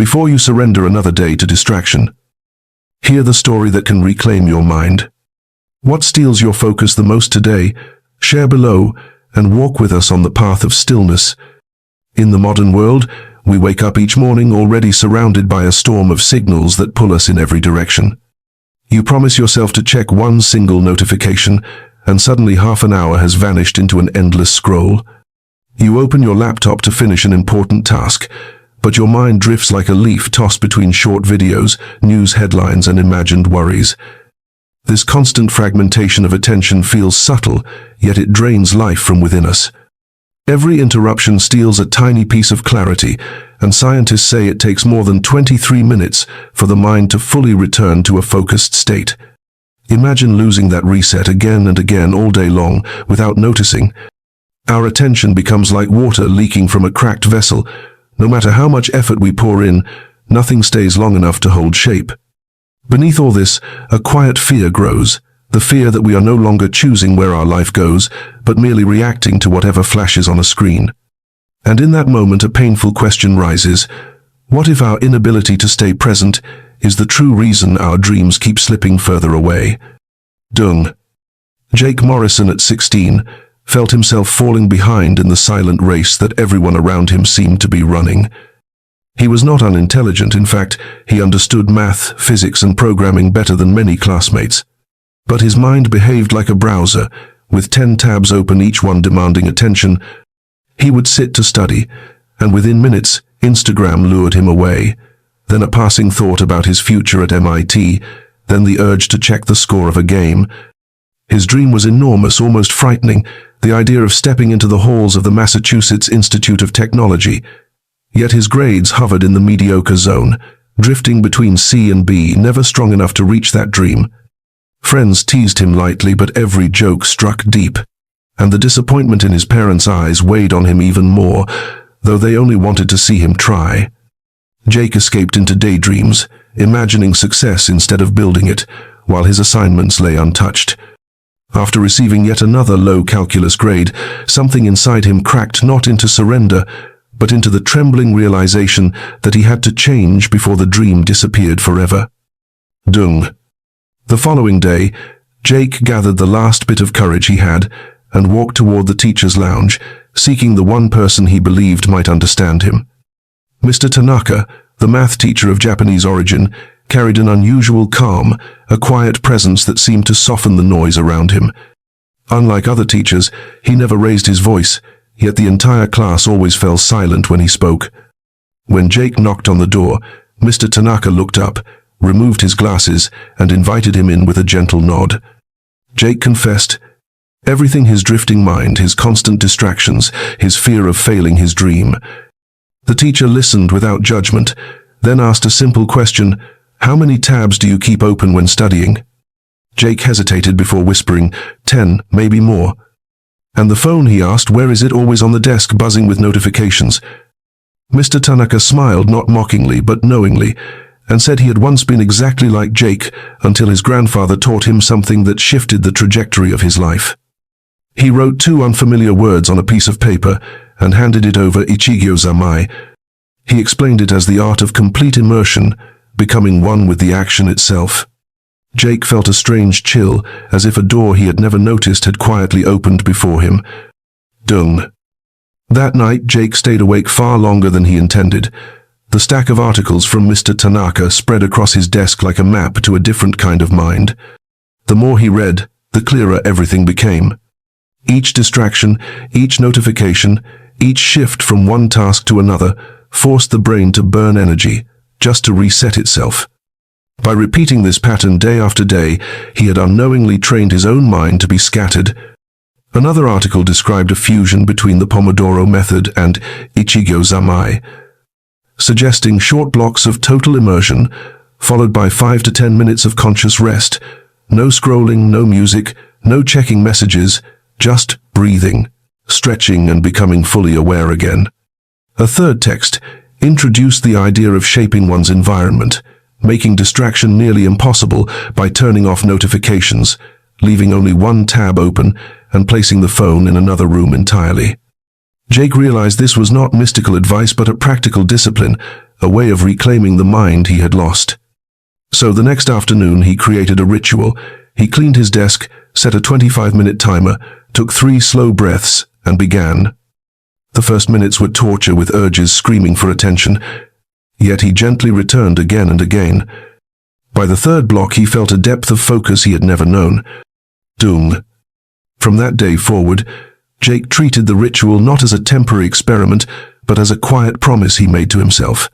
Before you surrender another day to distraction, hear the story that can reclaim your mind. What steals your focus the most today? Share below and walk with us on the path of stillness. In the modern world, we wake up each morning already surrounded by a storm of signals that pull us in every direction. You promise yourself to check one single notification, and suddenly half an hour has vanished into an endless scroll. You open your laptop to finish an important task, but your mind drifts like a leaf tossed between short videos, news headlines, and imagined worries. This constant fragmentation of attention feels subtle, yet it drains life from within us. Every interruption steals a tiny piece of clarity, and scientists say it takes more than 23 minutes for the mind to fully return to a focused state. Imagine losing that reset again and again all day long without noticing. Our attention becomes like water leaking from a cracked vessel. No matter how much effort we pour in, nothing stays long enough to hold shape. Beneath all this, a quiet fear grows, the fear that we are no longer choosing where our life goes, but merely reacting to whatever flashes on a screen. And in that moment, a painful question rises. What if our inability to stay present is the true reason our dreams keep slipping further away? Dung. Jake Morrison, at 16, felt himself falling behind in the silent race that everyone around him seemed to be running. He was not unintelligent. In fact, he understood math, physics, and programming better than many classmates. But his mind behaved like a browser, with 10 tabs open, each one demanding attention. He would sit to study, and within minutes, Instagram lured him away. Then a passing thought about his future at MIT, then the urge to check the score of a game. His dream was enormous, almost frightening, the idea of stepping into the halls of the Massachusetts Institute of Technology. Yet his grades hovered in the mediocre zone, drifting between C and B, never strong enough to reach that dream. Friends teased him lightly, but every joke struck deep, and the disappointment in his parents' eyes weighed on him even more, though they only wanted to see him try. Jake escaped into daydreams, imagining success instead of building it, while his assignments lay untouched. After receiving yet another low calculus grade, something inside him cracked, not into surrender, but into the trembling realization that he had to change before the dream disappeared forever. Dung. The following day, Jake gathered the last bit of courage he had and walked toward the teacher's lounge, seeking the one person he believed might understand him. Mr. Tanaka, the math teacher of Japanese origin, carried an unusual calm, a quiet presence that seemed to soften the noise around him. Unlike other teachers, he never raised his voice, yet the entire class always fell silent when he spoke. When Jake knocked on the door, Mr. Tanaka looked up, removed his glasses, and invited him in with a gentle nod. Jake confessed everything: his drifting mind, his constant distractions, his fear of failing his dream. The teacher listened without judgment, then asked a simple question: how many tabs do you keep open when studying? Jake hesitated before whispering, 10, maybe more. And the phone, he asked, where is it? Always on the desk, buzzing with notifications. Mr. Tanaka smiled, not mockingly, but knowingly, and said he had once been exactly like Jake until his grandfather taught him something that shifted the trajectory of his life. He wrote 2 unfamiliar words on a piece of paper and handed it over. Ichigyo-Zammai. He explained it as the art of complete immersion, becoming one with the action itself. Jake felt a strange chill, as if a door he had never noticed had quietly opened before him. Dung. That night, Jake stayed awake far longer than he intended. The stack of articles from Mr. Tanaka spread across his desk like a map to a different kind of mind. The more he read, the clearer everything became. Each distraction, each notification, each shift from one task to another forced the brain to burn energy, just to reset itself. By repeating this pattern day after day, he had unknowingly trained his own mind to be scattered. Another article described a fusion between the Pomodoro method and Ichigyo-Zammai, suggesting short blocks of total immersion, followed by 5 to 10 minutes of conscious rest. No scrolling, no music, no checking messages, just breathing, stretching, and becoming fully aware again. A third text introduced the idea of shaping one's environment, making distraction nearly impossible by turning off notifications, leaving only one tab open, and placing the phone in another room entirely. Jake realized this was not mystical advice but a practical discipline, a way of reclaiming the mind he had lost. So the next afternoon he created a ritual. He cleaned his desk, set a 25-minute timer, took 3 slow breaths, and began. The first minutes were torture with urges screaming for attention, yet he gently returned again and again. By the third block he felt a depth of focus he had never known. Dung. From that day forward, Jake treated the ritual not as a temporary experiment, but as a quiet promise he made to himself.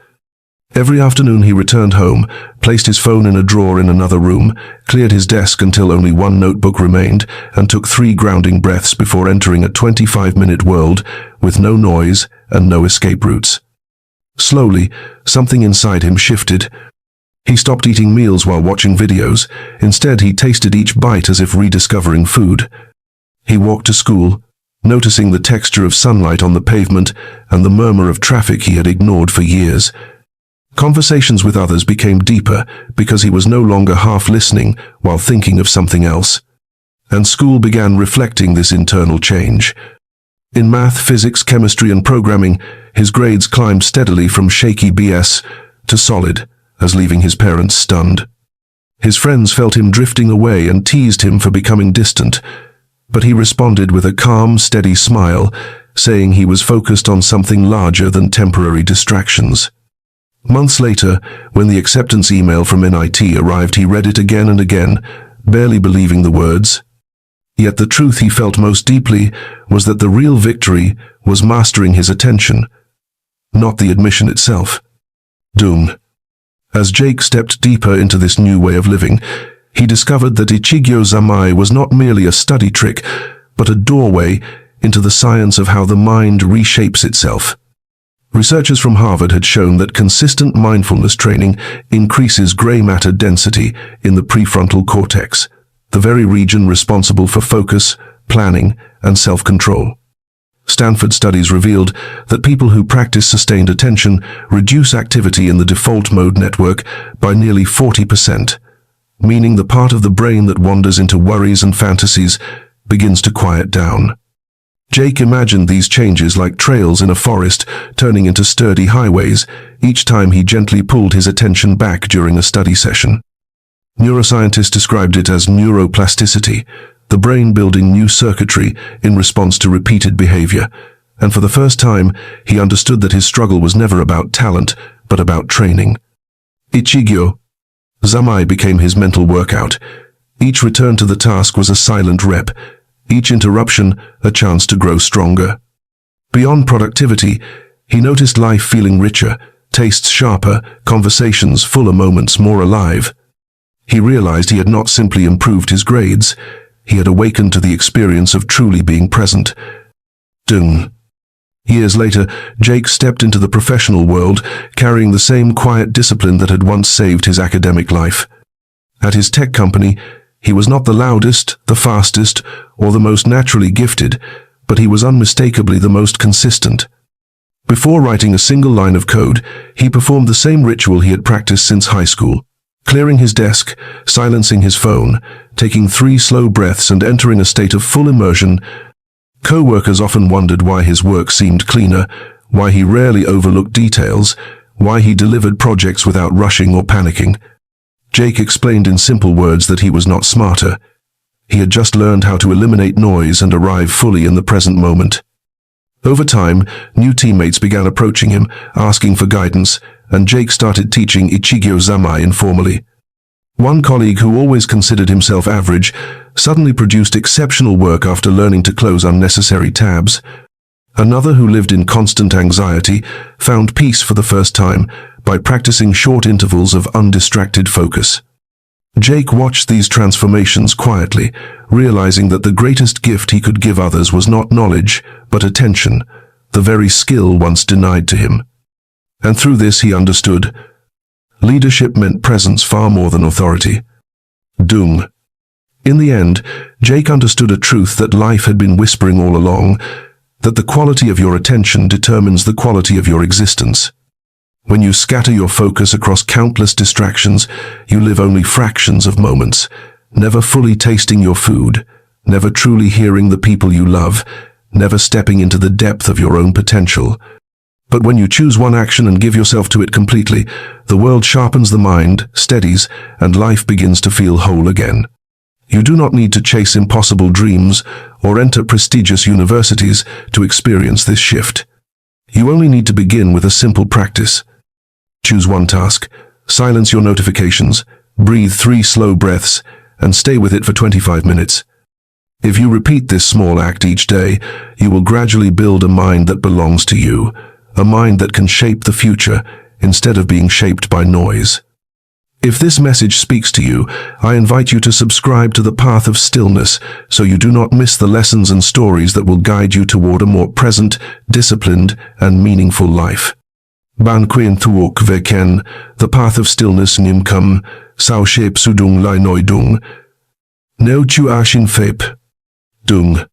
Every afternoon he returned home, placed his phone in a drawer in another room, cleared his desk until only 1 notebook remained, and took 3 grounding breaths before entering a 25-minute world with no noise and no escape routes. Slowly, something inside him shifted. He stopped eating meals while watching videos. Instead, he tasted each bite as if rediscovering food. He walked to school, noticing the texture of sunlight on the pavement and the murmur of traffic he had ignored for years. Conversations with others became deeper because he was no longer half listening while thinking of something else. And school began reflecting this internal change. In math, physics, chemistry, and programming, his grades climbed steadily from shaky BS to solid, as leaving his parents stunned. His friends felt him drifting away and teased him for becoming distant, but he responded with a calm, steady smile, saying he was focused on something larger than temporary distractions. Months later, when the acceptance email from NIT arrived, he read it again and again, barely believing the words. Yet the truth he felt most deeply was that the real victory was mastering his attention, not the admission itself. Dung. As Jake stepped deeper into this new way of living, he discovered that Ichigyo-Zammai was not merely a study trick, but a doorway into the science of how the mind reshapes itself. Researchers from Harvard had shown that consistent mindfulness training increases gray matter density in the prefrontal cortex, the very region responsible for focus, planning, and self-control. Stanford studies revealed that people who practice sustained attention reduce activity in the default mode network by nearly 40%, meaning the part of the brain that wanders into worries and fantasies begins to quiet down. Jake imagined these changes like trails in a forest turning into sturdy highways each time he gently pulled his attention back during a study session. Neuroscientists described it as neuroplasticity, the brain building new circuitry in response to repeated behavior, and for the first time, he understood that his struggle was never about talent, but about training. Ichigyo-Zammai became his mental workout. Each return to the task was a silent rep, each interruption a chance to grow stronger. Beyond productivity, he noticed life feeling richer, tastes sharper, conversations fuller, moments more alive. He realized he had not simply improved his grades, he had awakened to the experience of truly being present. Dung. Years later, Jake stepped into the professional world, carrying the same quiet discipline that had once saved his academic life. At his tech company, he was not the loudest, the fastest, or the most naturally gifted, but he was unmistakably the most consistent. Before writing a single line of code, he performed the same ritual he had practiced since high school, clearing his desk, silencing his phone, taking 3 slow breaths and entering a state of full immersion. Co-workers often wondered why his work seemed cleaner, why he rarely overlooked details, why he delivered projects without rushing or panicking. Jake explained in simple words that he was not smarter. He had just learned how to eliminate noise and arrive fully in the present moment. Over time, new teammates began approaching him, asking for guidance, and Jake started teaching Ichigyo-Zammai informally. One colleague who always considered himself average suddenly produced exceptional work after learning to close unnecessary tabs. Another who lived in constant anxiety found peace for the first time by practicing short intervals of undistracted focus. Jake watched these transformations quietly, realizing that the greatest gift he could give others was not knowledge, but attention, the very skill once denied to him. And through this he understood, leadership meant presence far more than authority. Dung. In the end, Jake understood a truth that life had been whispering all along, that the quality of your attention determines the quality of your existence. When you scatter your focus across countless distractions, you live only fractions of moments, never fully tasting your food, never truly hearing the people you love, never stepping into the depth of your own potential. But when you choose one action and give yourself to it completely, the world sharpens the mind, steadies, and life begins to feel whole again. You do not need to chase impossible dreams or enter prestigious universities to experience this shift. You only need to begin with a simple practice. Choose one task, silence your notifications, breathe 3 slow breaths, and stay with it for 25 minutes. If you repeat this small act each day, you will gradually build a mind that belongs to you, a mind that can shape the future instead of being shaped by noise. If this message speaks to you, I invite you to subscribe to the Path of Stillness so you do not miss the lessons and stories that will guide you toward a more present, disciplined, and meaningful life. Ban Quyen Thuok Ve Ken, The Path of Stillness Nim Kum, Sao Shape Sudung Lai Noi Dung, Neo Chu Ashin Fep, Dung.